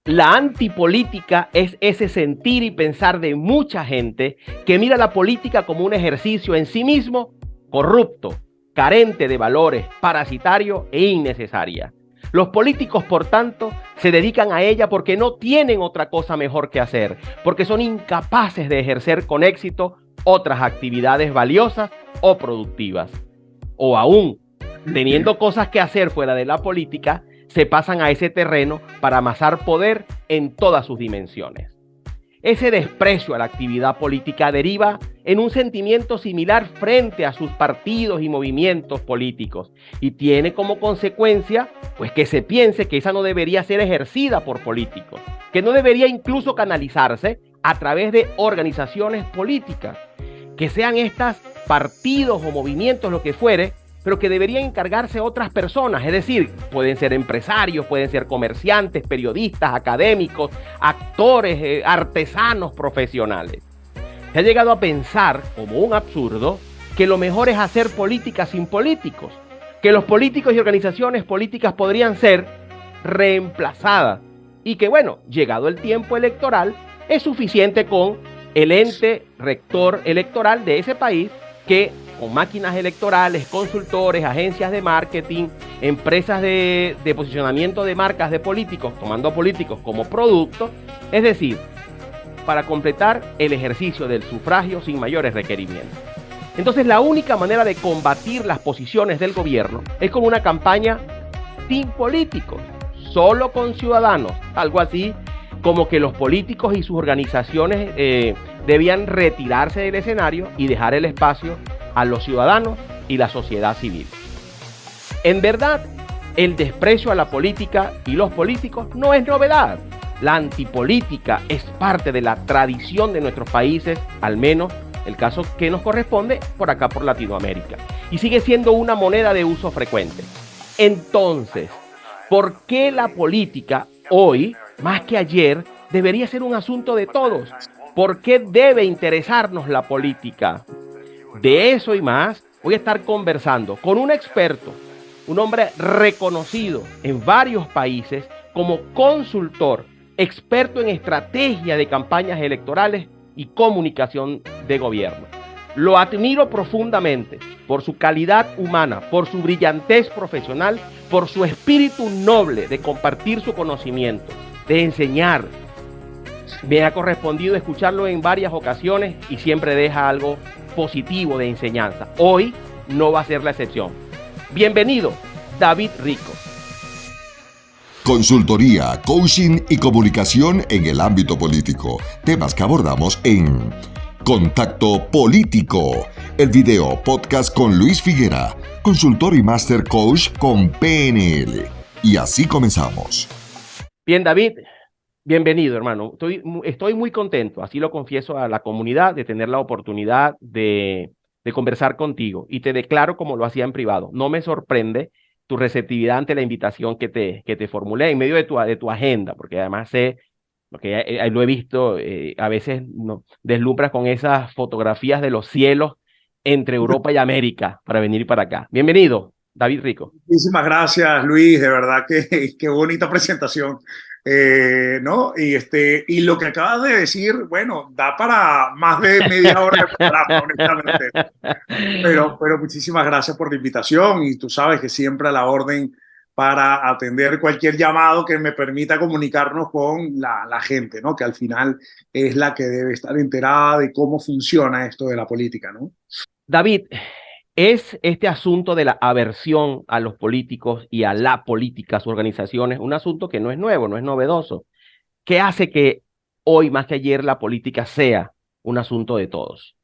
La antipolítica es ese sentir y pensar de mucha gente que mira la política como un ejercicio en sí mismo corrupto, carente de valores, parasitario e innecesaria. Los políticos, por tanto, se dedican a ella porque no tienen otra cosa mejor que hacer, porque son incapaces de ejercer con éxito otras actividades valiosas o productivas. O aún, teniendo cosas que hacer fuera de la política, se pasan a ese terreno para amasar poder en todas sus dimensiones. Ese desprecio a la actividad política deriva en un sentimiento similar frente a sus partidos y movimientos políticos y tiene como consecuencia pues que se piense que esa no debería ser ejercida por políticos, que no debería incluso canalizarse a través de organizaciones políticas, que sean estas partidos o movimientos, lo que fuere, pero que deberían encargarse otras personas, es decir, pueden ser empresarios, pueden ser comerciantes, periodistas, académicos, actores, artesanos profesionales. Se ha llegado a pensar, como un absurdo, que lo mejor es hacer política sin políticos, que los políticos y organizaciones políticas podrían ser reemplazadas y que, bueno, llegado el tiempo electoral, es suficiente con el ente rector electoral de ese país que con máquinas electorales, consultores, agencias de marketing, empresas de posicionamiento de marcas de políticos, tomando a políticos como producto, es decir, para completar el ejercicio del sufragio sin mayores requerimientos. Entonces, la única manera de combatir las posiciones del gobierno es con una campaña sin políticos, solo con ciudadanos, algo así como que los políticos y sus organizaciones debían retirarse del escenario y dejar el espacio a los ciudadanos y la sociedad civil. En verdad, el desprecio a la política y los políticos no es novedad. La antipolítica es parte de la tradición de nuestros países, al menos el caso que nos corresponde por acá por Latinoamérica, y sigue siendo una moneda de uso frecuente. Entonces, ¿por qué la política hoy, más que ayer, debería ser un asunto de todos? ¿Por qué debe interesarnos la política? De eso y más voy a estar conversando con un experto, un hombre reconocido en varios países como consultor, experto en estrategia de campañas electorales y comunicación de gobierno. Lo admiro profundamente por su calidad humana, por su brillantez profesional, por su espíritu noble de compartir su conocimiento, de enseñar. Me ha correspondido escucharlo en varias ocasiones y siempre deja algo positivo de enseñanza. Hoy no va a ser la excepción. Bienvenido, David Rico. Consultoría, coaching y comunicación en el ámbito político. Temas que abordamos en Contacto Político, el video podcast con Luis Figuera, consultor y master coach con PNL. Y así comenzamos. Bien, David, bienvenido, hermano. Estoy muy contento, así lo confieso a la comunidad, de tener la oportunidad de conversar contigo. Y te declaro como lo hacía en privado. No me sorprende tu receptividad ante la invitación que te formulé en medio de tu agenda, porque además sé, porque lo he visto, a veces no, deslumbras con esas fotografías de los cielos entre Europa y América para venir para acá. Bienvenido, David Rico. Muchísimas gracias, Luis, de verdad que qué bonita presentación. ¿No? Y lo que acabas de decir, bueno, da para más de media hora de programa, honestamente. Pero muchísimas gracias por la invitación y tú sabes que siempre a la orden para atender cualquier llamado que me permita comunicarnos con la gente, ¿no? Que al final es la que debe estar enterada de cómo funciona esto de la política, ¿no? David, ¿es este asunto de la aversión a los políticos y a la política, a sus organizaciones, un asunto que no es nuevo, no es novedoso? ¿Qué hace que hoy más que ayer la política sea un asunto de todos?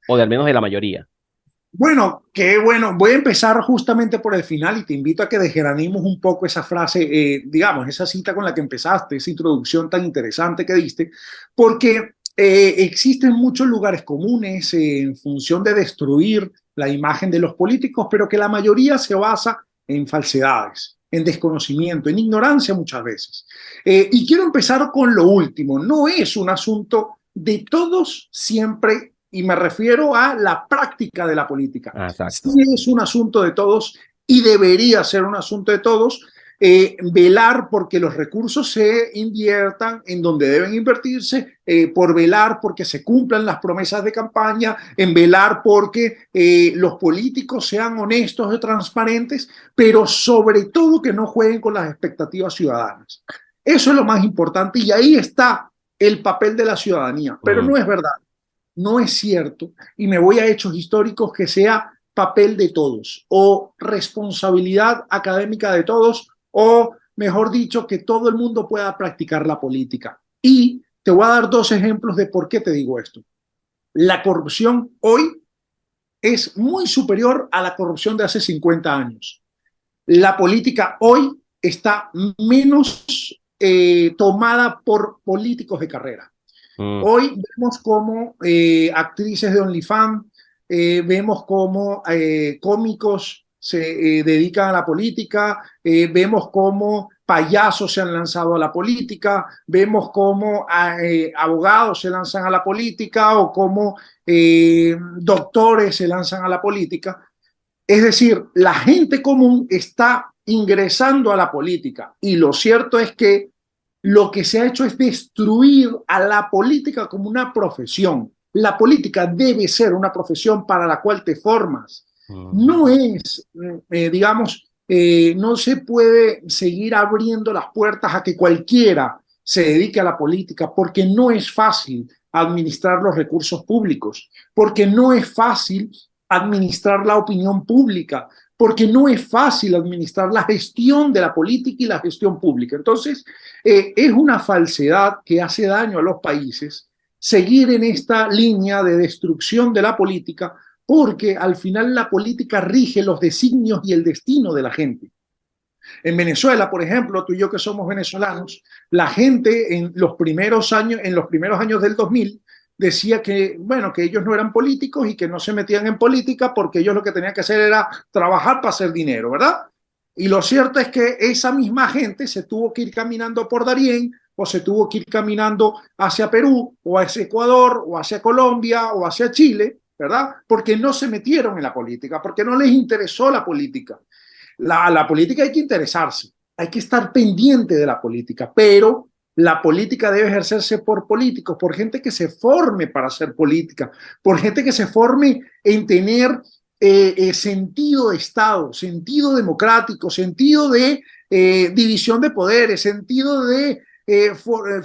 O de al menos de la mayoría. Bueno, qué bueno. Voy a empezar justamente por el final y te invito a que desgranemos un poco esa frase, digamos, esa cita con la que empezaste, esa introducción tan interesante que diste, porque existen muchos lugares comunes en función de destruir la imagen de los políticos, pero que la mayoría se basa en falsedades, en desconocimiento, en ignorancia muchas veces. Y quiero empezar con lo último. No es un asunto de todos siempre, y me refiero a la práctica de la política. Exacto. Sí es un asunto de todos y debería ser un asunto de todos, velar porque los recursos se inviertan en donde deben invertirse, por velar porque se cumplan las promesas de campaña, en velar porque los políticos sean honestos y transparentes, pero sobre todo que no jueguen con las expectativas ciudadanas. Eso es lo más importante y ahí está el papel de la ciudadanía, pero no es verdad, no es cierto, y me voy a hechos históricos, que sea papel de todos o responsabilidad académica de todos, o mejor dicho, que todo el mundo pueda practicar la política. Y te voy a dar dos ejemplos de por qué te digo esto. La corrupción hoy es muy superior a la corrupción de hace 50 años. La política hoy está menos tomada por políticos de carrera. Hoy vemos como actrices de OnlyFans, vemos como cómicos se dedican a la política, vemos como payasos se han lanzado a la política, vemos como abogados se lanzan a la política o como doctores se lanzan a la política. Es decir, la gente común está ingresando a la política y lo cierto es que lo que se ha hecho es destruir a la política como una profesión. La política debe ser una profesión para la cual te formas. No es, no se puede seguir abriendo las puertas a que cualquiera se dedique a la política, porque no es fácil administrar los recursos públicos, porque no es fácil administrar la opinión pública, porque no es fácil administrar la gestión de la política y la gestión pública. Entonces, es una falsedad que hace daño a los países seguir en esta línea de destrucción de la política, porque al final la política rige los designios y el destino de la gente. En Venezuela, por ejemplo, tú y yo que somos venezolanos, la gente en los primeros años del 2000 decía que, bueno, que ellos no eran políticos y que no se metían en política porque ellos lo que tenían que hacer era trabajar para hacer dinero, ¿verdad? Y lo cierto es que esa misma gente se tuvo que ir caminando por Darién o se tuvo que ir caminando hacia Perú o hacia Ecuador o hacia Colombia o hacia Chile, ¿verdad? Porque no se metieron en la política, porque no les interesó la política. La política hay que interesarse, hay que estar pendiente de la política, pero la política debe ejercerse por políticos, por gente que se forme para hacer política, por gente que se forme en tener sentido de Estado, sentido democrático, sentido de división de poderes, sentido de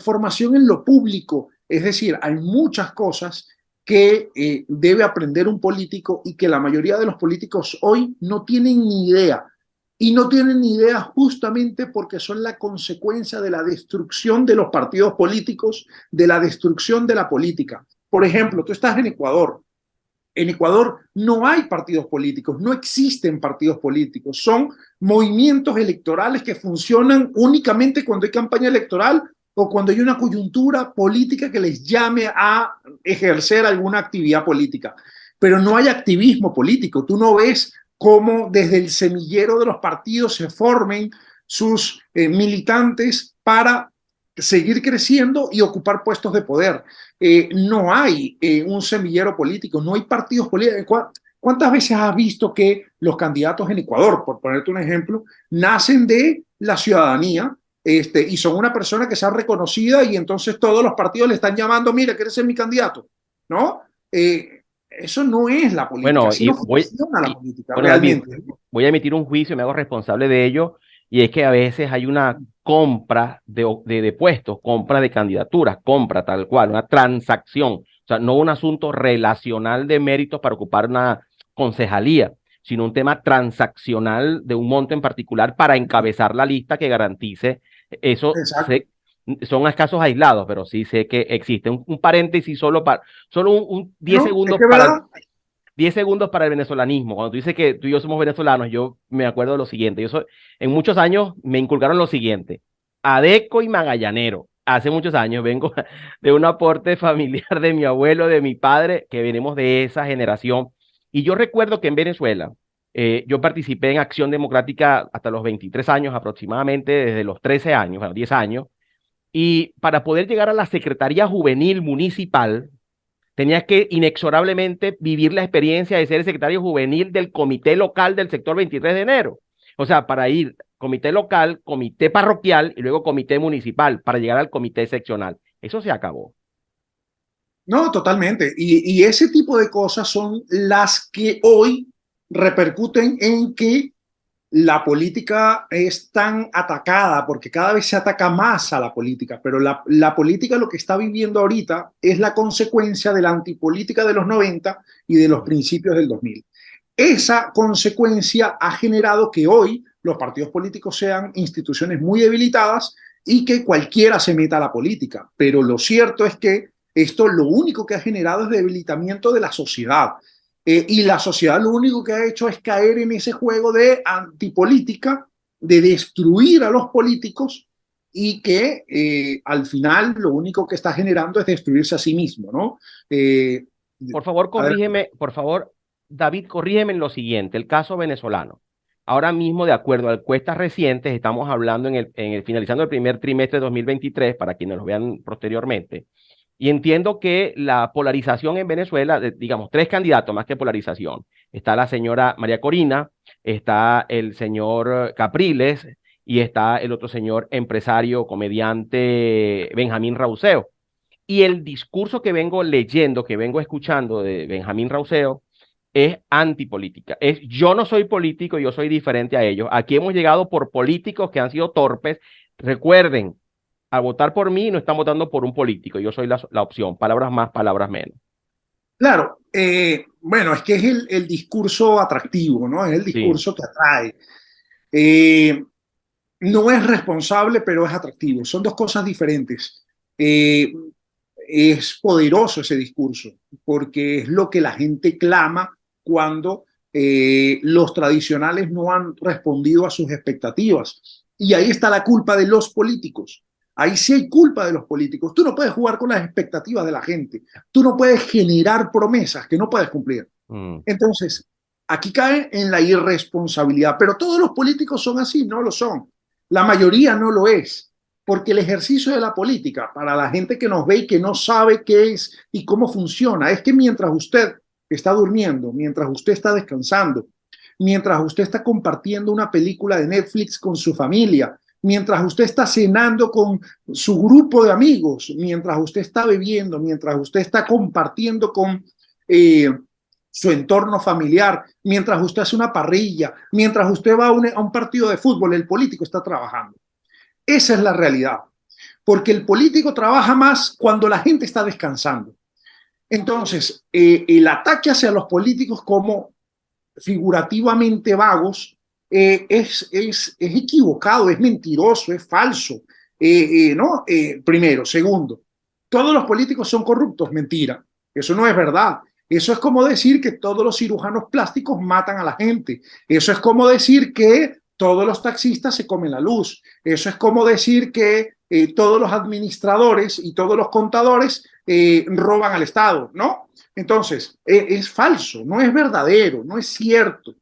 formación en lo público. Es decir, hay muchas cosas que debe aprender un político y que la mayoría de los políticos hoy no tienen ni idea. Y no tienen ni idea justamente porque son la consecuencia de la destrucción de los partidos políticos, de la destrucción de la política. Por ejemplo, tú estás en Ecuador. En Ecuador no hay partidos políticos, no existen partidos políticos. Son movimientos electorales que funcionan únicamente cuando hay campaña electoral o cuando hay una coyuntura política que les llame a ejercer alguna actividad política. Pero no hay activismo político. Tú no ves cómo desde el semillero de los partidos se formen sus militantes para seguir creciendo y ocupar puestos de poder. No hay un semillero político, no hay partidos políticos. ¿Cuántas veces has visto que los candidatos en Ecuador, por ponerte un ejemplo, nacen de la ciudadanía y son una persona que sea reconocida y entonces todos los partidos le están llamando, mira, ¿quieres ser mi candidato? ¿No? Eso no es la política, Bueno, así no funciona la política, bueno, realmente. David, voy a emitir un juicio, me hago responsable de ello, y es que a veces hay una compra de puestos, compra de candidaturas, compra tal cual, una transacción, o sea, no un asunto relacional de méritos para ocupar una concejalía, sino un tema transaccional de un monto en particular para encabezar la lista que garantice eso. Son casos aislados, pero sí sé que existe. Un paréntesis solo un 10 No, segundos es que para 10 segundos para el venezolanismo. Cuando tú dices que tú y yo somos venezolanos, yo me acuerdo de lo siguiente. En muchos años me inculcaron lo siguiente: adeco y magallanero. Hace muchos años vengo de un aporte familiar de mi abuelo, de mi padre, que venimos de esa generación. Y yo recuerdo que en Venezuela yo participé en Acción Democrática hasta los 23 años aproximadamente, desde los 13 años, bueno, 10 años. Y para poder llegar a la Secretaría Juvenil Municipal, tenías que inexorablemente vivir la experiencia de ser el secretario juvenil del comité local del sector 23 de enero. O sea, para ir comité local, comité parroquial y luego comité municipal para llegar al comité seccional. Eso se acabó. No, totalmente. Y ese tipo de cosas son las que hoy repercuten en que la política es tan atacada, porque cada vez se ataca más a la política, pero la política lo que está viviendo ahorita es la consecuencia de la antipolítica de los 90 y de los principios del 2000. Esa consecuencia ha generado que hoy los partidos políticos sean instituciones muy debilitadas y que cualquiera se meta a la política. Pero lo cierto es que esto lo único que ha generado es debilitamiento de la sociedad. Y la sociedad lo único que ha hecho es caer en ese juego de antipolítica, de destruir a los políticos y que al final lo único que está generando es destruirse a sí mismo, ¿no? Por favor, corrígeme, por favor, David, corrígeme en lo siguiente, el caso venezolano. Ahora mismo, de acuerdo a encuestas recientes, estamos hablando finalizando el primer trimestre de 2023, para quienes lo vean posteriormente, y entiendo que la polarización en Venezuela, digamos, tres candidatos más que polarización. Está la señora María Corina, está el señor Capriles y está el otro señor empresario, comediante Benjamín Rauseo. Y el discurso que vengo leyendo, que vengo escuchando de Benjamín Rauseo, es antipolítica. Es yo no soy político, yo soy diferente a ellos. Aquí hemos llegado por políticos que han sido torpes. Recuerden, al votar por mí no están votando por un político. Yo soy la opción. Palabras más, palabras menos. Claro, bueno, es que es el discurso atractivo, ¿no? Es el Sí. discurso que atrae. No es responsable, pero es atractivo. Son dos cosas diferentes. Es poderoso ese discurso, porque es lo que la gente clama cuando los tradicionales no han respondido a sus expectativas. Y ahí está la culpa de los políticos. Ahí sí hay culpa de los políticos. Tú no puedes jugar con las expectativas de la gente. Tú no puedes generar promesas que no puedes cumplir. Entonces, aquí cae en la irresponsabilidad. Pero todos los políticos son así, no lo son. La mayoría no lo es. Porque el ejercicio de la política, para la gente que nos ve y que no sabe qué es y cómo funciona, es que mientras usted está durmiendo, mientras usted está descansando, mientras usted está compartiendo una película de Netflix con su familia, mientras usted está cenando con su grupo de amigos, mientras usted está bebiendo, mientras usted está compartiendo con su entorno familiar, mientras usted hace una parrilla, mientras usted va a un partido de fútbol, el político está trabajando. Esa es la realidad, porque el político trabaja más cuando la gente está descansando. Entonces, el ataque hacia los políticos como figurativamente vagos es equivocado, es mentiroso, es falso. ¿No? Primero. Segundo, todos los políticos son corruptos. Mentira, eso no es verdad. Eso es como decir que todos los cirujanos plásticos matan a la gente. Eso es como decir que todos los taxistas se comen la luz. Eso es como decir que todos los administradores y todos los contadores roban al Estado, ¿no? Entonces, es falso, no es verdadero, no es cierto.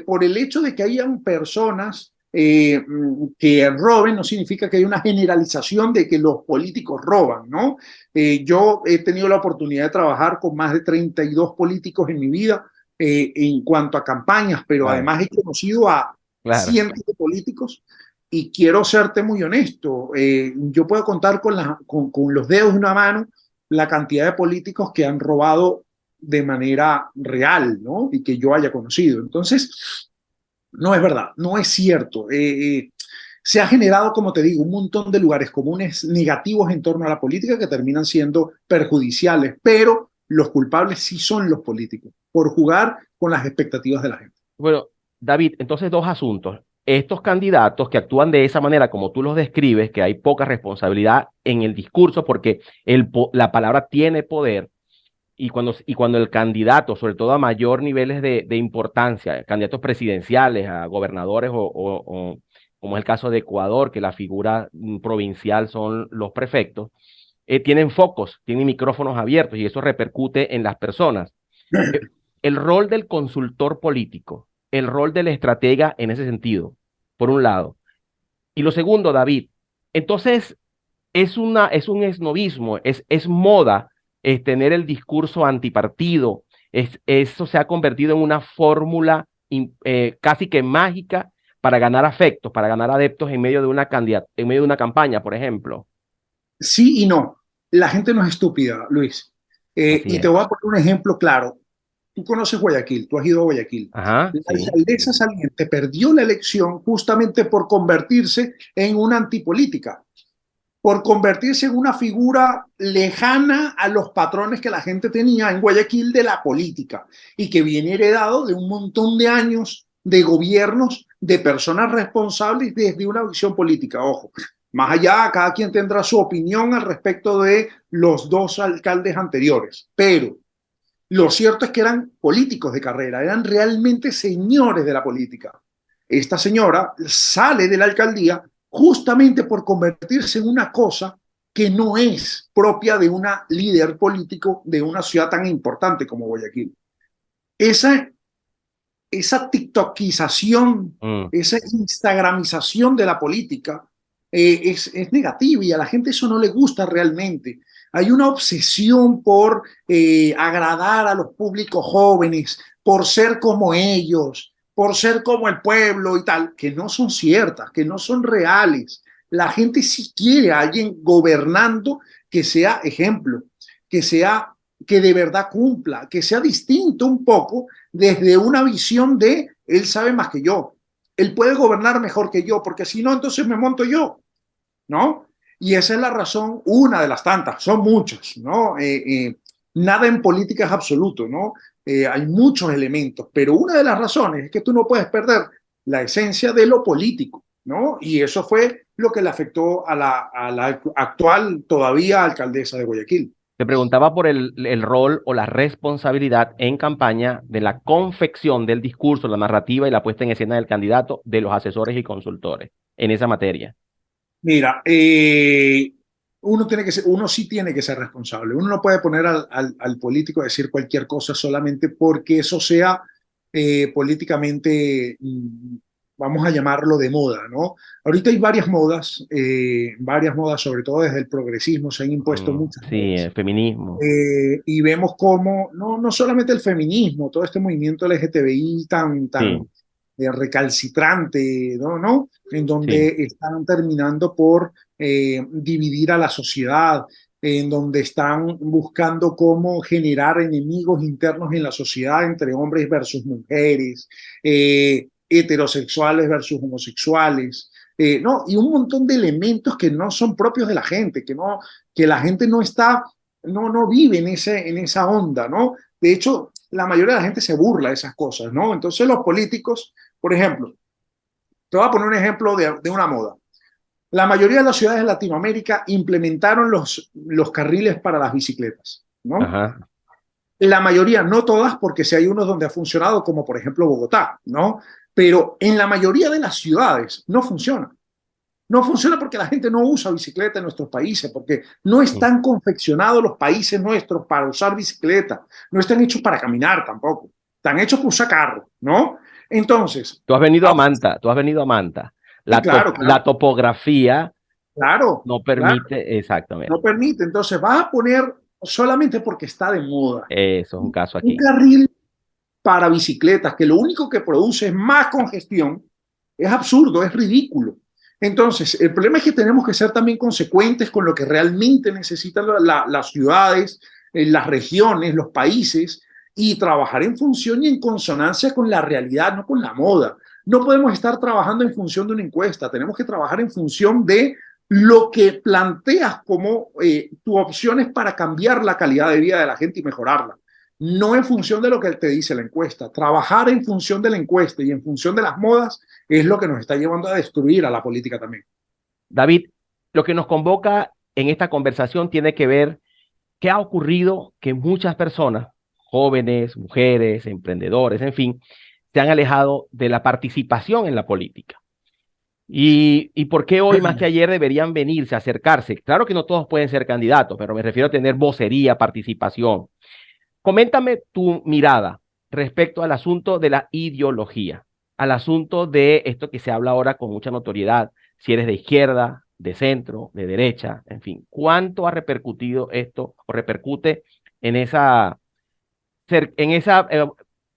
Por el hecho de que hayan personas que roben, no significa que haya una generalización de que los políticos roban, ¿no? Yo he tenido la oportunidad de trabajar con más de 32 políticos en mi vida en cuanto a campañas, pero Claro. además he conocido a Claro. cientos de políticos y quiero serte muy honesto. Yo puedo contar con los dedos de una mano la cantidad de políticos que han robado de manera real, ¿no? Y que yo haya conocido. Entonces, no es verdad, no es cierto. Se ha generado, como te digo, un montón de lugares comunes negativos en torno a la política que terminan siendo perjudiciales, pero los culpables sí son los políticos por jugar con las expectativas de la gente. Bueno, David, entonces dos asuntos. Estos candidatos que actúan de esa manera, como tú los describes, que hay poca responsabilidad en el discurso, porque la palabra tiene poder, y cuando el candidato, sobre todo a mayor niveles de importancia, candidatos presidenciales, a gobernadores o como es el caso de Ecuador, que la figura provincial son los prefectos, tienen focos, tienen micrófonos abiertos y eso repercute en las personas. Eh, El rol del consultor político, el rol del estratega en ese sentido, por un lado. Y lo segundo, David, entonces es un esnovismo, es moda tener el discurso antipartido, eso se ha convertido en una fórmula casi que mágica para ganar afectos, para ganar adeptos en medio de una en medio de una campaña, por ejemplo. Sí y no. La gente no es estúpida, Luis. Así Y te es. voy a poner un ejemplo claro. Tú conoces Guayaquil, tú has ido a Guayaquil. Ajá, La sí. alcaldesa saliente perdió la elección justamente por convertirse en una antipolítica, por convertirse en una figura lejana a los patrones que la gente tenía en Guayaquil de la política y que viene heredado de un montón de años de gobiernos de personas responsables desde una visión política. Ojo, más allá, cada quien tendrá su opinión al respecto de los dos alcaldes anteriores, pero lo cierto es que eran políticos de carrera, eran realmente señores de la política. Esta señora sale de la alcaldía justamente por convertirse en una cosa que no es propia de una líder político de una ciudad tan importante como Guayaquil. Esa, esa tiktokización, Mm. esa instagramización de la política es negativa y a la gente eso no le gusta realmente. Hay una obsesión por agradar a los públicos jóvenes, por ser como ellos, por ser como el pueblo y tal, que no son ciertas, que no son reales. La gente sí quiere a alguien gobernando que sea ejemplo, que sea que de verdad cumpla, que sea distinto un poco desde una visión de él sabe más que yo, él puede gobernar mejor que yo, porque si no, entonces me monto yo, ¿no? Y esa es la razón, una de las tantas, son muchas, ¿no? Nada en política es absoluto, ¿no? Hay muchos elementos, pero una de las razones es que tú no puedes perder la esencia de lo político, ¿no? Y eso fue lo que le afectó a la actual, todavía alcaldesa de Guayaquil. Te preguntaba por el rol o la responsabilidad en campaña de la confección del discurso, la narrativa y la puesta en escena del candidato, de los asesores y consultores en esa materia. Mira, uno sí tiene que ser responsable. Uno no puede poner al político a decir cualquier cosa solamente porque eso sea políticamente, vamos a llamarlo de moda, ¿no? Ahorita hay varias modas, sobre todo desde el progresismo, se han impuesto muchas Sí, modas. el feminismo. Y vemos cómo, no solamente el feminismo, todo este movimiento LGTBI tan Sí, recalcitrante, ¿no? En donde sí. están terminando por dividir a la sociedad, en donde están buscando cómo generar enemigos internos en la sociedad entre hombres versus mujeres, heterosexuales versus homosexuales, ¿no? Y un montón de elementos que no son propios de la gente, que la gente no vive en esa onda, ¿no? De hecho, la mayoría de la gente se burla de esas cosas, ¿no? Entonces los políticos, por ejemplo, te voy a poner un ejemplo de una moda. La mayoría de las ciudades de Latinoamérica implementaron los carriles para las bicicletas, ¿no? Ajá. La mayoría, no todas, porque si hay unos donde ha funcionado, como por ejemplo Bogotá, ¿no? Pero en la mayoría de las ciudades no funciona. No funciona porque la gente no usa bicicleta en nuestros países, porque no Sí. están confeccionados los países nuestros para usar bicicleta, no están hechos para caminar tampoco, están hechos para usar carro, ¿no? Entonces, Tú has venido a Manta, tú has venido a Manta. sí, claro, La claro, topografía claro, no claro, permite no exactamente. permite. Entonces, vas a poner solamente porque está de moda Eso es un caso un aquí. carril para bicicletas que lo único que produce es más congestión, es absurdo, es ridículo. Entonces, el problema es que tenemos que ser también consecuentes con lo que realmente necesitan las ciudades, las regiones, los países, y trabajar en función y en consonancia con la realidad, no con la moda. No podemos estar trabajando en función de una encuesta, tenemos que trabajar en función de lo que planteas como tu opciones para cambiar la calidad de vida de la gente y mejorarla, no en función de lo que te dice la encuesta. Trabajar en función de la encuesta y en función de las modas es lo que nos está llevando a destruir a la política también. David, lo que nos convoca en esta conversación tiene que ver qué ha ocurrido que muchas personas, jóvenes, mujeres, emprendedores, en fin, se han alejado de la participación en la política. Y por qué hoy más que ayer deberían venirse, acercarse. Claro que no todos pueden ser candidatos, pero me refiero a tener vocería, participación. Coméntame tu mirada respecto al asunto de la ideología, al asunto de esto que se habla ahora con mucha notoriedad, si eres de izquierda, de centro, de derecha, en fin. ¿Cuánto ha repercutido esto o repercute en esa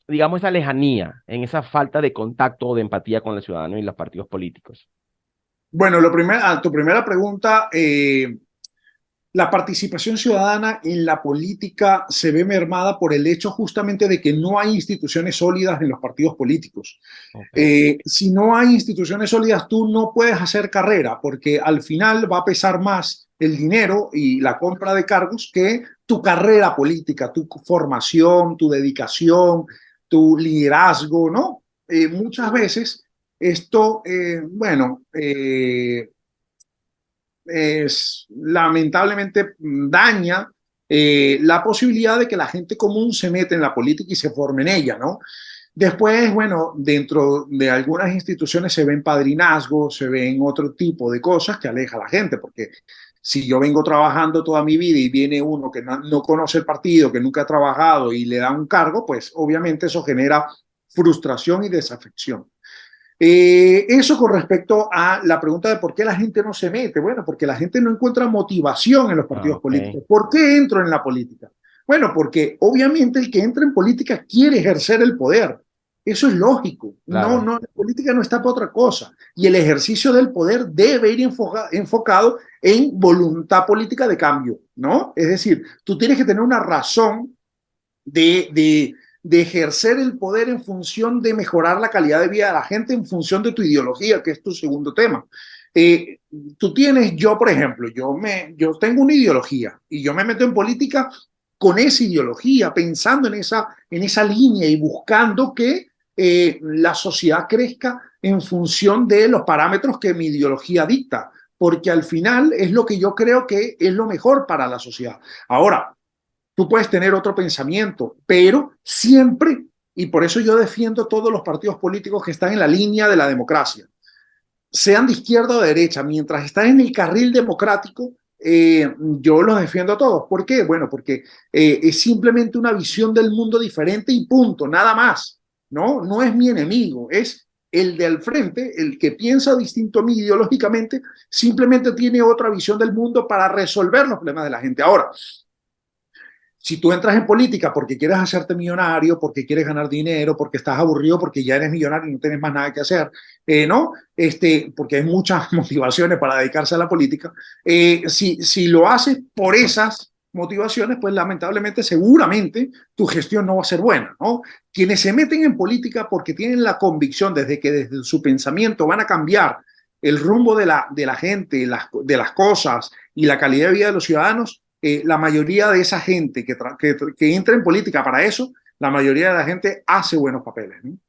digamos, esa lejanía, en esa falta de contacto o de empatía con el ciudadano y los partidos políticos? Bueno, a tu primera pregunta, la participación ciudadana en la política se ve mermada por el hecho justamente de que no hay instituciones sólidas en los partidos políticos. Okay. Si no hay instituciones sólidas, tú no puedes hacer carrera, porque al final va a pesar más el dinero y la compra de cargos que tu carrera política, tu formación, tu dedicación, tu liderazgo, ¿no? Muchas veces esto, lamentablemente daña la posibilidad de que la gente común se meta en la política y se forme en ella, ¿no? Después, bueno, dentro de algunas instituciones se ven padrinazgos, se ven otro tipo de cosas que aleja a la gente, porque si yo vengo trabajando toda mi vida y viene uno que no conoce el partido, que nunca ha trabajado y le da un cargo, pues obviamente eso genera frustración y desafección. Eso con respecto a la pregunta de por qué la gente no se mete. Bueno, porque la gente no encuentra motivación en los partidos políticos. ¿Por qué entro en la política? Bueno, porque obviamente el que entra en política quiere ejercer el poder. Eso es lógico. Claro. La política no está para otra cosa. Y el ejercicio del poder debe ir enfocado en voluntad política de cambio, ¿no? Es decir, tú tienes que tener una razón de ejercer el poder en función de mejorar la calidad de vida de la gente, en función de tu ideología, que es tu segundo tema. Tú tienes, yo por ejemplo, yo tengo una ideología y yo me meto en política con esa ideología, pensando en esa línea y buscando que la sociedad crezca en función de los parámetros que mi ideología dicta, porque al final es lo que yo creo que es lo mejor para la sociedad. Ahora, tú puedes tener otro pensamiento, pero siempre, y por eso yo defiendo todos los partidos políticos que están en la línea de la democracia, sean de izquierda o de derecha, mientras están en el carril democrático, yo los defiendo a todos. ¿Por qué? Bueno, porque es simplemente una visión del mundo diferente y punto, nada más. No es mi enemigo, es el de al frente, el que piensa distinto a mí ideológicamente, simplemente tiene otra visión del mundo para resolver los problemas de la gente. Ahora, si tú entras en política porque quieres hacerte millonario, porque quieres ganar dinero, porque estás aburrido, porque ya eres millonario y no tienes más nada que hacer, ¿no? Porque hay muchas motivaciones para dedicarse a la política. Si lo haces por esas motivaciones, pues lamentablemente, seguramente, tu gestión no va a ser buena, ¿no? Quienes se meten en política porque tienen la convicción desde su pensamiento van a cambiar el rumbo de la gente, de las cosas y la calidad de vida de los ciudadanos, la mayoría de esa gente que entra en política para eso, la mayoría de la gente hace buenos papeles, ¿no?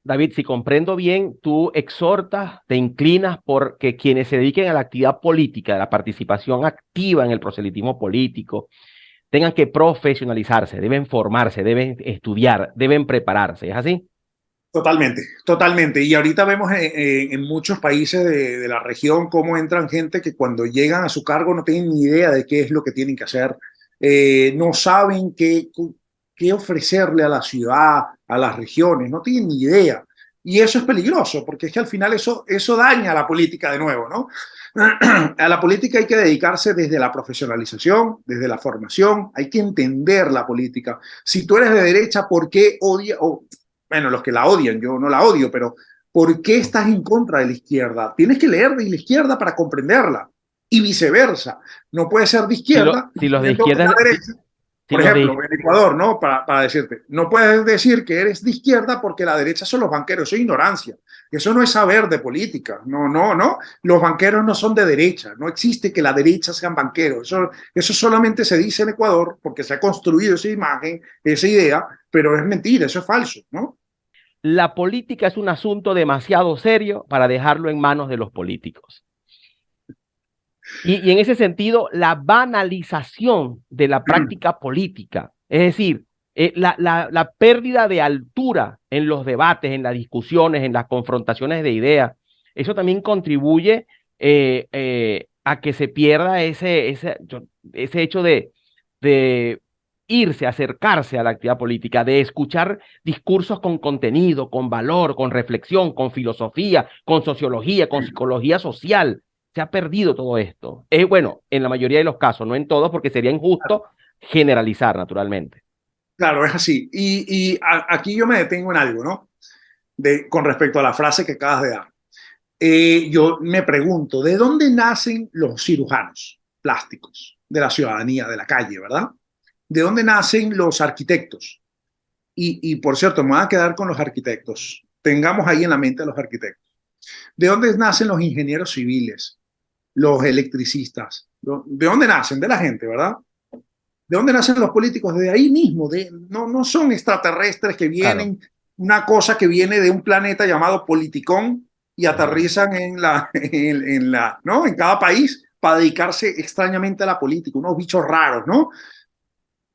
David, si comprendo bien, tú exhortas, te inclinas por que quienes se dediquen a la actividad política, a la participación activa en el proselitismo político, tengan que profesionalizarse, deben formarse, deben estudiar, deben prepararse. ¿Es así? Totalmente, totalmente. Y ahorita vemos en muchos países de la región cómo entran gente que cuando llegan a su cargo no tienen ni idea de qué es lo que tienen que hacer, no saben qué ofrecerle a la ciudad, a las regiones, no tienen ni idea. Y eso es peligroso, porque es que al final eso daña a la política de nuevo, ¿no? A la política hay que dedicarse desde la profesionalización, desde la formación, hay que entender la política. Si tú eres de derecha, ¿por qué odias? Bueno, los que la odian, yo no la odio, pero ¿por qué estás en contra de la izquierda? Tienes que leer de la izquierda para comprenderla y viceversa. No puede ser de izquierda Si los de y de izquierda, la derecha. si Por los ejemplo, de, en Ecuador, ¿no? Para decirte, no puedes decir que eres de izquierda porque la derecha son los banqueros, eso es ignorancia. Eso no es saber de política. No. Los banqueros no son de derecha. No existe que la derecha sean banqueros. Eso solamente se dice en Ecuador porque se ha construido esa imagen, esa idea, pero es mentira, eso es falso, ¿no? la política es un asunto demasiado serio para dejarlo en manos de los políticos. Y en ese sentido, la banalización de la práctica política, es decir, la pérdida de altura en los debates, en las discusiones, en las confrontaciones de ideas, eso también contribuye a que se pierda ese hecho de irse, acercarse a la actividad política, de escuchar discursos con contenido, con valor, con reflexión, con filosofía, con sociología, con psicología social. Se ha perdido todo esto. Bueno, en la mayoría de los casos, no en todos, porque sería injusto generalizar, naturalmente. Claro, es así. Aquí yo me detengo en algo, ¿no? Con respecto a la frase que acabas de dar. Yo me pregunto, ¿de dónde nacen los cirujanos plásticos de la ciudadanía, de la calle, verdad? ¿De dónde nacen los arquitectos? Por cierto, me voy a quedar con los arquitectos. Tengamos ahí en la mente a los arquitectos. ¿De dónde nacen los ingenieros civiles, los electricistas? ¿De dónde nacen? De la gente, ¿verdad? ¿De dónde nacen los políticos? De ahí mismo. No son extraterrestres que Claro. vienen, una cosa que viene de un planeta llamado Politicón y aterrizan ¿no? En cada país para dedicarse extrañamente a la política, unos bichos raros, ¿no?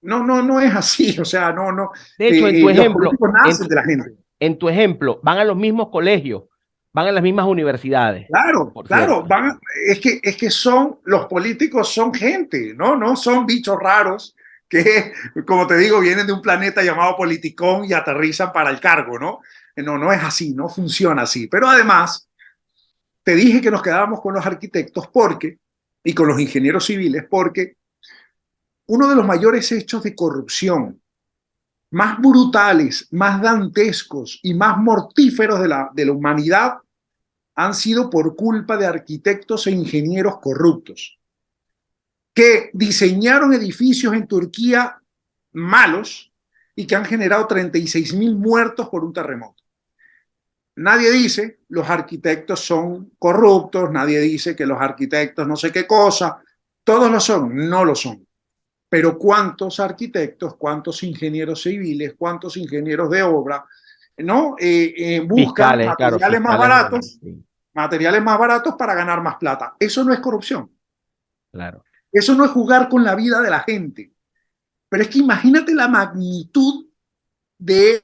No es así, o sea, no. De hecho, en tu Los ejemplo, políticos nacen de la gente. en tu ejemplo, van a los mismos colegios, van a las mismas universidades, Claro, por claro, cierto. es que los políticos son gente, ¿no? No son bichos raros que, como te digo, vienen de un planeta llamado Politicón y aterrizan para el cargo, ¿no? No es así, no funciona así. Pero además, te dije que nos quedábamos con los arquitectos y con los ingenieros civiles, porque uno de los mayores hechos de corrupción más brutales, más dantescos y más mortíferos de la humanidad han sido por culpa de arquitectos e ingenieros corruptos que diseñaron edificios en Turquía malos y que han generado 36.000 muertos por un terremoto. Nadie dice los arquitectos son corruptos, nadie dice que los arquitectos no sé qué cosa, todos lo son, no lo son. Pero ¿cuántos arquitectos, cuántos ingenieros civiles, cuántos ingenieros de obra, ¿no? Buscan Fiscales, claro, fiscales. materiales más baratos para ganar más plata? Eso no es corrupción. Claro. Eso no es jugar con la vida de la gente. Pero es que imagínate la magnitud de,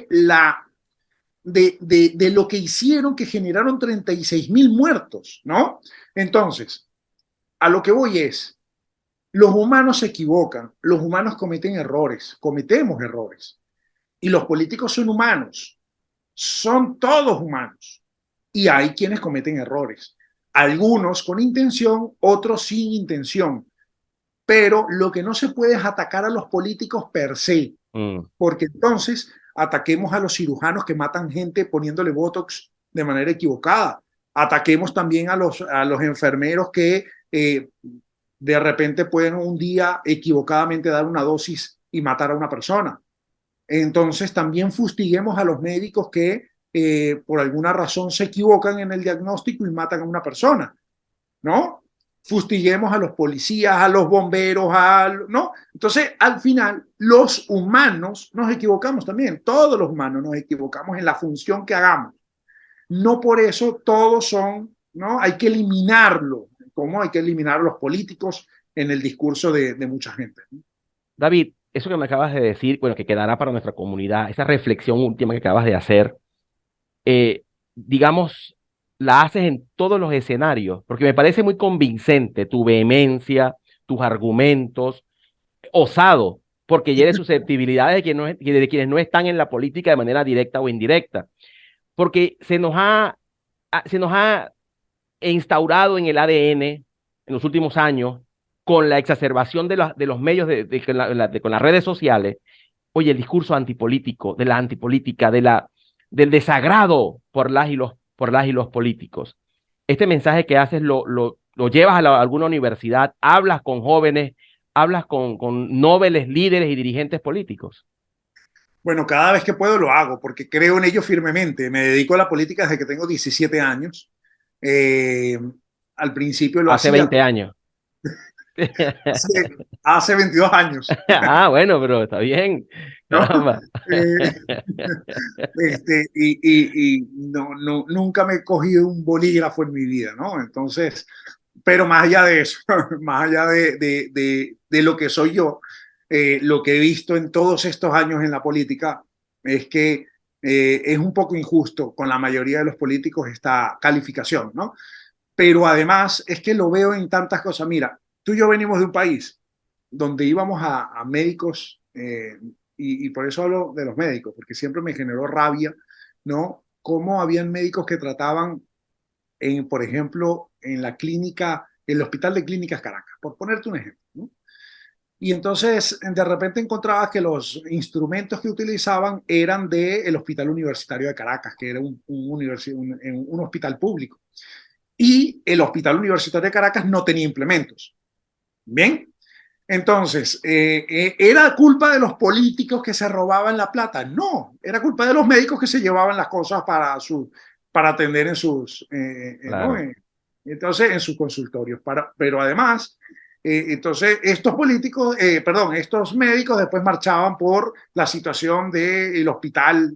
de lo que hicieron, que generaron 36.000 muertos, ¿no? Entonces, a lo que voy es, los humanos se equivocan, los humanos cometen errores, cometemos errores. Y los políticos son humanos, son todos humanos. Y hay quienes cometen errores, algunos con intención, otros sin intención. Pero lo que no se puede es atacar a los políticos per se, Mm. porque entonces ataquemos a los cirujanos que matan gente poniéndole botox de manera equivocada. Ataquemos también a los enfermeros que de repente pueden un día equivocadamente dar una dosis y matar a una persona. Entonces también fustiguemos a los médicos que por alguna razón se equivocan en el diagnóstico y matan a una persona, ¿no? Fustiguemos a los policías, a los bomberos, ¿no? Entonces, al final, los humanos nos equivocamos también, todos los humanos nos equivocamos en la función que hagamos. No por eso todos son, ¿no? Hay que eliminarlo, como hay que eliminar a los políticos en el discurso de mucha gente, ¿no? David, eso que me acabas de decir, bueno, que quedará para nuestra comunidad, esa reflexión última que acabas de hacer, eh, digamos, la haces en todos los escenarios, porque me parece muy convincente tu vehemencia, tus argumentos, osado, porque hiere susceptibilidades de quienes no están en la política de manera directa o indirecta, porque se nos ha instaurado en el ADN en los últimos años, con la exacerbación de los medios, con las redes sociales, oye, el discurso antipolítico, de la antipolítica, del desagrado por las y los políticos. Este mensaje que haces lo llevas a alguna universidad, hablas con jóvenes, hablas con nobles líderes y dirigentes políticos. Bueno, cada vez que puedo lo hago porque creo en ello firmemente. Me dedico a la política desde que tengo 17 años. Eh, Al principio lo Hace hacía 20 años. hace 22 años, Ah, bueno, pero está bien. ¿no? Caramba. Eh, y nunca me he cogido un bolígrafo en mi vida, ¿no? Entonces, pero más allá de eso, más allá de lo que soy yo, lo que he visto en todos estos años en la política es que es un poco injusto con la mayoría de los políticos esta calificación, ¿no? Pero además es que lo veo en tantas cosas. Mira, tú y yo venimos de un país donde íbamos a médicos, y por eso hablo de los médicos, porque siempre me generó rabia, ¿no? Cómo habían médicos que trataban, por ejemplo, en la clínica, el Hospital de Clínicas Caracas, por ponerte un ejemplo, ¿no? y entonces de repente encontrabas que los instrumentos que utilizaban eran del Hospital Universitario de Caracas, que era un hospital público. Y el Hospital Universitario de Caracas no tenía implementos. Bien, entonces, ¿era culpa de los políticos que se robaban la plata? No, era culpa de los médicos que se llevaban las cosas para atender en sus, ¿no? Claro. Entonces, en sus consultorios. Pero además, entonces, estos políticos, perdón, estos médicos después marchaban por la situación del hospital.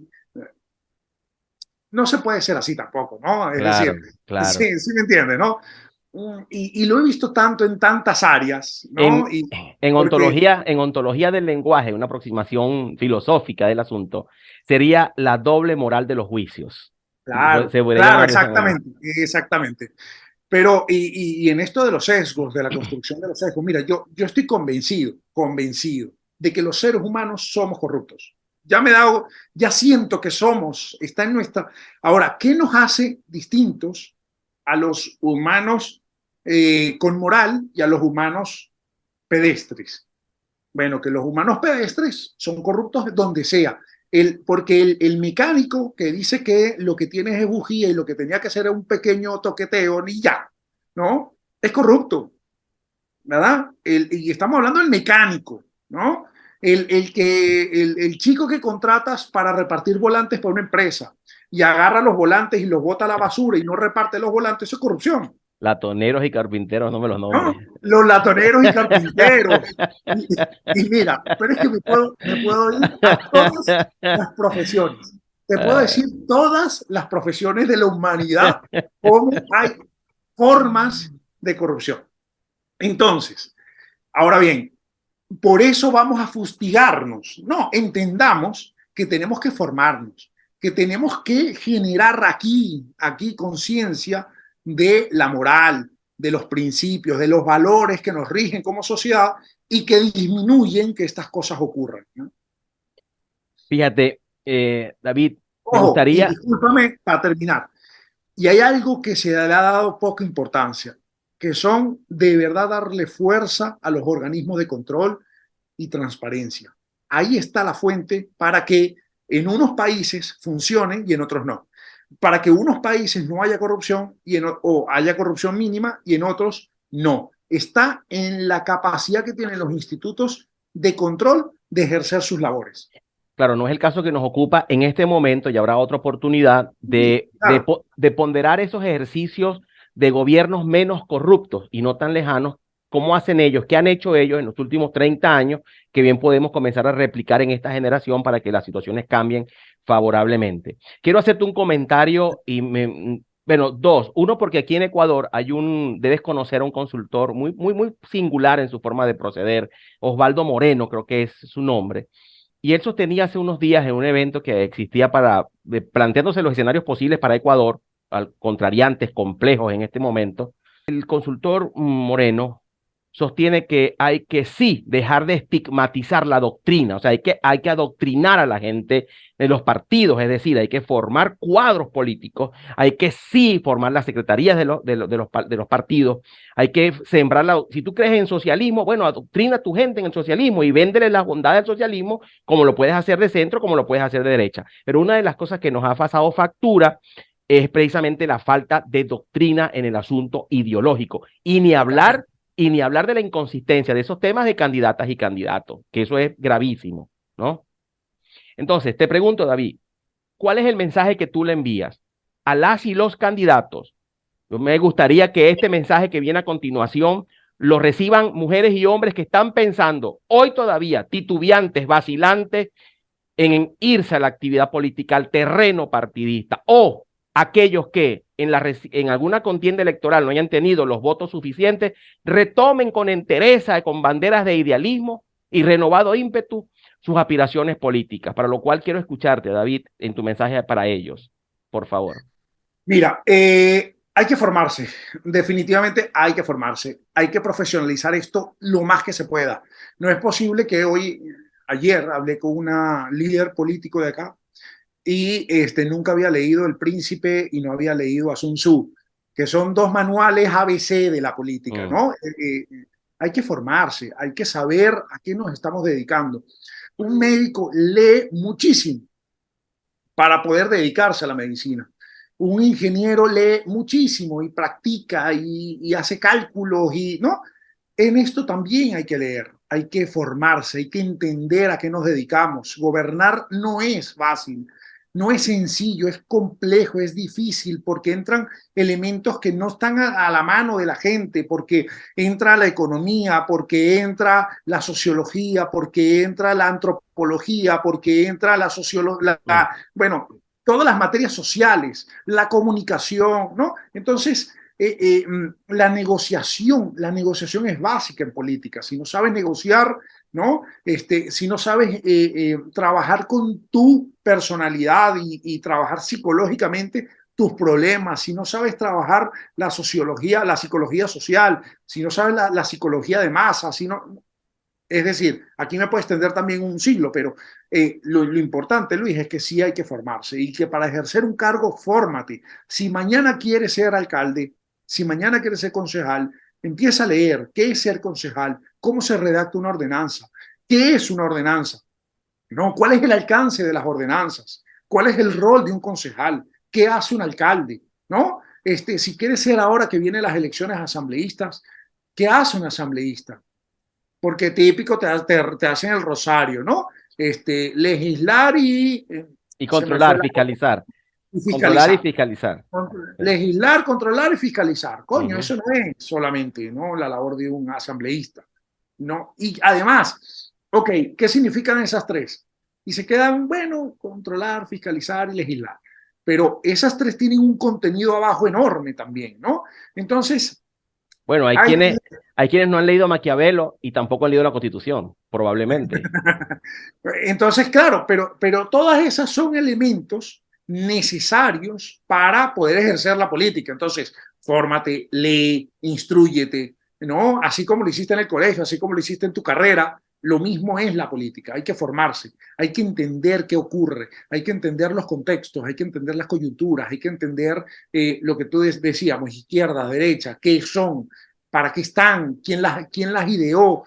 No se puede ser así tampoco, ¿no? Es decir, Claro, claro. sí, sí me entiende, ¿no? Y lo he visto tanto en tantas áreas, ¿no? En, Y porque, en ontología del lenguaje, una aproximación filosófica del asunto, sería la doble moral de los juicios. claro, Se podría claro, llamar de esa manera. exactamente, exactamente. Pero, y en esto de los sesgos, de la construcción de los sesgos, mira, yo estoy convencido de que los seres humanos somos corruptos. Ya me he dado, ya siento que somos, está en nuestra. Ahora, ¿qué nos hace distintos a los humanos con moral y a los humanos pedestres? Bueno, que los humanos pedestres son corruptos donde sea. Porque el mecánico que dice que lo que tiene es bujía y lo que tenía que hacer es un pequeño toqueteo, ni ya, ¿no? Es corrupto, ¿verdad? Y estamos hablando del mecánico, ¿no? El chico que contratas para repartir volantes para una empresa y agarra los volantes y los bota a la basura y no reparte los volantes, eso es corrupción. Latoneros y carpinteros, no me los nombres. ¿No? Los latoneros y carpinteros. Y mira, pero es que me puedo ir a todas las profesiones. Te puedo Ah, decir todas las profesiones de la humanidad, cómo hay formas de corrupción. Entonces, ahora bien, por eso vamos a fustigarnos. No, entendamos que tenemos que formarnos, que tenemos que generar aquí conciencia de la moral, de los principios, de los valores que nos rigen como sociedad y que disminuyen que estas cosas ocurran, ¿no? fíjate, David, me Ojo, y gustaría, discúlpame para terminar, y hay algo que se le ha dado poca importancia, que son de verdad darle fuerza a los organismos de control y transparencia. Ahí está la fuente para que en unos países funcione y en otros no. Para que en unos países no haya corrupción o haya corrupción mínima y en otros no. Está en la capacidad que tienen los institutos de control de ejercer sus labores. claro, no es el caso que nos ocupa en este momento y habrá otra oportunidad Sí, claro. de ponderar esos ejercicios de gobiernos menos corruptos y no tan lejanos. ¿Cómo hacen ellos? ¿Qué han hecho ellos en los últimos 30 años? Que bien podemos comenzar a replicar en esta generación para que las situaciones cambien favorablemente. Quiero hacerte un comentario bueno, dos. Uno, porque aquí en Ecuador debes conocer a un consultor muy singular en su forma de proceder. Osvaldo Moreno, creo que es su nombre. Y él sostenía hace unos días en un evento que existía planteándose los escenarios posibles para Ecuador, contrariantes, complejos en este momento. El consultor Moreno sostiene que hay que sí dejar de estigmatizar la doctrina, o sea, hay que adoctrinar a la gente de los partidos, es decir, hay que formar cuadros políticos, hay que sí formar las secretarías de los partidos, hay que sembrar si tú crees en socialismo, bueno, adoctrina a tu gente en el socialismo y véndele las bondades del socialismo como lo puedes hacer de centro, como lo puedes hacer de derecha. Pero una de las cosas que nos ha pasado factura es precisamente la falta de doctrina en el asunto ideológico. Y ni hablar de la inconsistencia de esos temas de candidatas y candidatos, que eso es gravísimo, ¿no? Entonces, te pregunto, David, ¿cuál es el mensaje que tú le envías a las y los candidatos? Yo me gustaría que este mensaje que viene a continuación lo reciban mujeres y hombres que están pensando hoy todavía, titubeantes, vacilantes, en irse a la actividad política, al terreno partidista, o aquellos que en alguna contienda electoral no hayan tenido los votos suficientes, retomen con entereza, con banderas de idealismo y renovado ímpetu sus aspiraciones políticas, para lo cual quiero escucharte, David, en tu mensaje para ellos, por favor. Mira, hay que formarse, definitivamente hay que formarse, hay que profesionalizar esto lo más que se pueda. No es posible que ayer hablé con una líder político de acá y nunca había leído El Príncipe y no había leído a Sun Tzu, que son dos manuales ABC de la política, Mm. ¿no? hay que formarse, hay que saber a qué nos estamos dedicando. Un médico lee muchísimo para poder dedicarse a la medicina. Un ingeniero lee muchísimo y practica y hace cálculos y, ¿no? En esto también hay que leer, hay que formarse, hay que entender a qué nos dedicamos. Gobernar no es fácil, no es sencillo, es complejo, es difícil, porque entran elementos que no están a la mano de la gente, porque entra la economía, porque entra la sociología, porque entra la antropología, porque entra la sociología, bueno, todas las materias sociales, la comunicación, ¿no? Entonces, la negociación es básica en política. Si no sabes negociar, ¿no? Si no sabes trabajar con tu personalidad y trabajar psicológicamente tus problemas, si no sabes trabajar la sociología, la psicología social, si no sabes la psicología de masa, si no, es decir, aquí me puedes extender también un siglo, pero lo importante, Luis, es que sí hay que formarse y que para ejercer un cargo, fórmate. Si mañana quieres ser alcalde, si mañana quieres ser concejal, empieza a leer qué es ser concejal, cómo se redacta una ordenanza, qué es una ordenanza, ¿no? ¿Cuál es el alcance de las ordenanzas? ¿Cuál es el rol de un concejal? ¿Qué hace un alcalde? ¿No? Si quieres ser ahora que vienen las elecciones asambleístas, ¿qué hace un asambleísta? Porque típico te hacen el rosario, ¿no? Legislar Y se me fue controlar, fiscalizar. y Controlar y fiscalizar. fiscalizar. Sí. Legislar, controlar y fiscalizar. Coño, Ujú. eso no es solamente, ¿no?, la labor de un asambleísta, ¿no? Y además, ok, ¿qué significan esas tres? Y se quedan, bueno, controlar, fiscalizar y legislar. Pero esas tres tienen un contenido abajo enorme también, ¿no? Entonces, Bueno, hay hay quienes no han leído Maquiavelo y tampoco han leído la Constitución, probablemente. Entonces, claro, pero todas esas son elementos necesarios para poder ejercer la política. Entonces, fórmate, lee, instrúyete, ¿no? Así como lo hiciste en el colegio, así como lo hiciste en tu carrera, lo mismo es la política. Hay que formarse, hay que entender qué ocurre, hay que entender los contextos, hay que entender las coyunturas, hay que entender lo que tú decíamos, izquierda, derecha, qué son, para qué están, quién las ideó,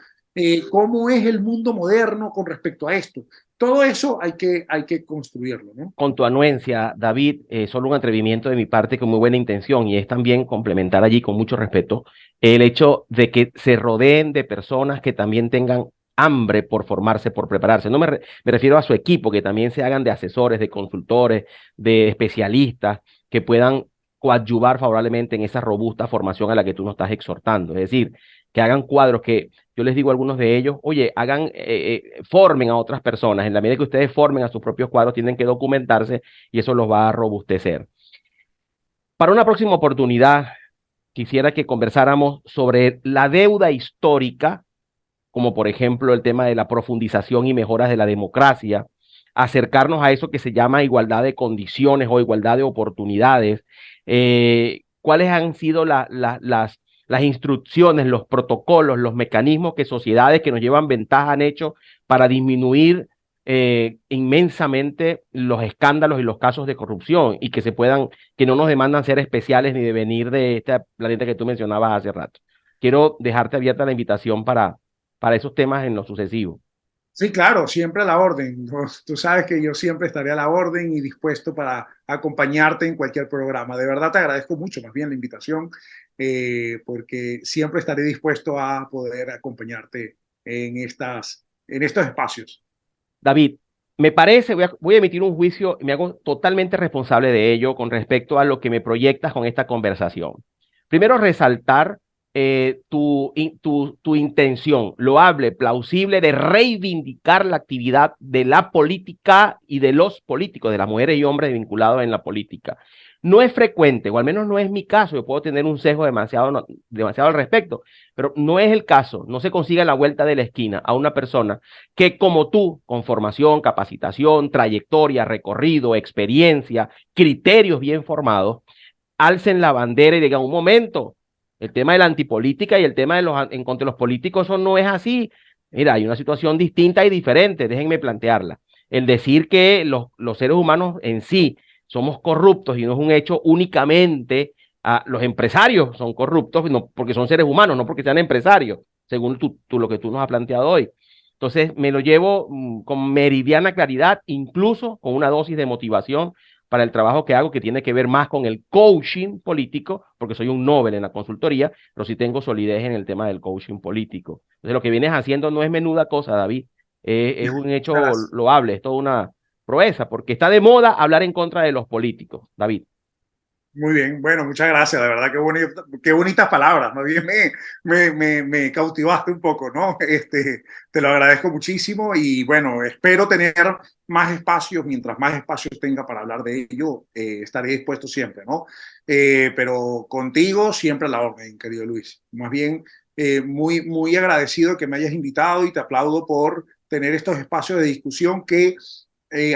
cómo es el mundo moderno con respecto a esto. Todo eso hay que construirlo, ¿no? Con tu anuencia, David, solo un atrevimiento de mi parte con muy buena intención y es también complementar allí con mucho respeto el hecho de que se rodeen de personas que también tengan hambre por formarse, por prepararse. No me refiero a su equipo, que también se hagan de asesores, de consultores, de especialistas que puedan coadyuvar favorablemente en esa robusta formación a la que tú nos estás exhortando. Es decir, que hagan cuadros que yo les digo a algunos de ellos, oye, formen a otras personas. En la medida que ustedes formen a sus propios cuadros, tienen que documentarse y eso los va a robustecer. Para una próxima oportunidad, quisiera que conversáramos sobre la deuda histórica, como por ejemplo el tema de la profundización y mejoras de la democracia, acercarnos a eso que se llama igualdad de condiciones o igualdad de oportunidades, cuáles han sido las instrucciones, los protocolos, los mecanismos que sociedades que nos llevan ventaja han hecho para disminuir inmensamente los escándalos y los casos de corrupción y que que no nos demandan ser especiales ni de venir de este planeta que tú mencionabas hace rato. Quiero dejarte abierta la invitación para esos temas en lo sucesivo. Sí, claro, siempre a la orden. Tú sabes que yo siempre estaré a la orden y dispuesto para acompañarte en cualquier programa. De verdad te agradezco mucho más bien la invitación, porque siempre estaré dispuesto a poder acompañarte en estos espacios. David, me parece, voy a emitir un juicio y me hago totalmente responsable de ello con respecto a lo que me proyectas con esta conversación. Primero, resaltar tu intención loable, plausible de reivindicar la actividad de la política y de los políticos, de las mujeres y hombres vinculados en la política. No es frecuente, o al menos no es mi caso, yo puedo tener un sesgo demasiado al respecto, pero no es el caso, no se consigue a la vuelta de la esquina a una persona que como tú, con formación, capacitación, trayectoria, recorrido, experiencia, criterios bien formados, alcen la bandera y digan, un momento, el tema de la antipolítica y el tema en contra de los políticos, eso no es así. Mira, hay una situación distinta y diferente, déjenme plantearla. El decir que los seres humanos en sí somos corruptos y no es un hecho únicamente los empresarios son corruptos, no, porque son seres humanos, no porque sean empresarios. según lo que tú nos has planteado hoy. Entonces, me lo llevo con meridiana claridad, incluso con una dosis de motivación para el trabajo que hago, que tiene que ver más con el coaching político, porque soy un Nobel en la consultoría, pero sí tengo solidez en el tema del coaching político. Entonces, lo que vienes haciendo no es menuda cosa, David, es un hecho loable, es toda una proeza, porque está de moda hablar en contra de los políticos, David. Muy bien, bueno, muchas gracias, de verdad, qué bonitas palabras, más bien me cautivaste un poco, ¿no? Te lo agradezco muchísimo y bueno, espero tener más espacios, mientras más espacios tenga para hablar de ello, estaré dispuesto siempre, ¿no? Pero contigo siempre a la orden, querido Luis. Más bien, muy agradecido que me hayas invitado y te aplaudo por tener estos espacios de discusión que,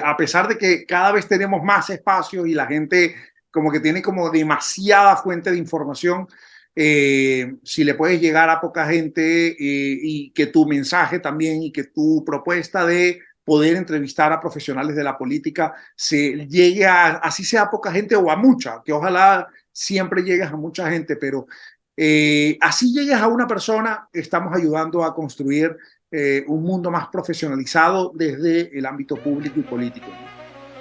a pesar de que cada vez tenemos más espacios y la gente como que tiene como demasiada fuente de información, si le puedes llegar a poca gente y que tu mensaje también y que tu propuesta de poder entrevistar a profesionales de la política se llegue a, así sea a poca gente o a mucha, que ojalá siempre llegues a mucha gente, pero así llegues a una persona, estamos ayudando a construir un mundo más profesionalizado desde el ámbito público y político.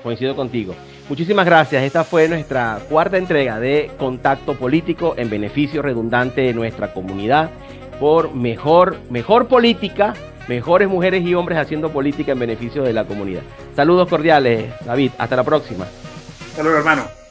Coincido contigo. Muchísimas gracias. Esta fue nuestra cuarta entrega de Contacto Político en beneficio redundante de nuestra comunidad por mejor política, mejores mujeres y hombres haciendo política en beneficio de la comunidad. Saludos cordiales, David. Hasta la próxima. Hasta luego, hermano.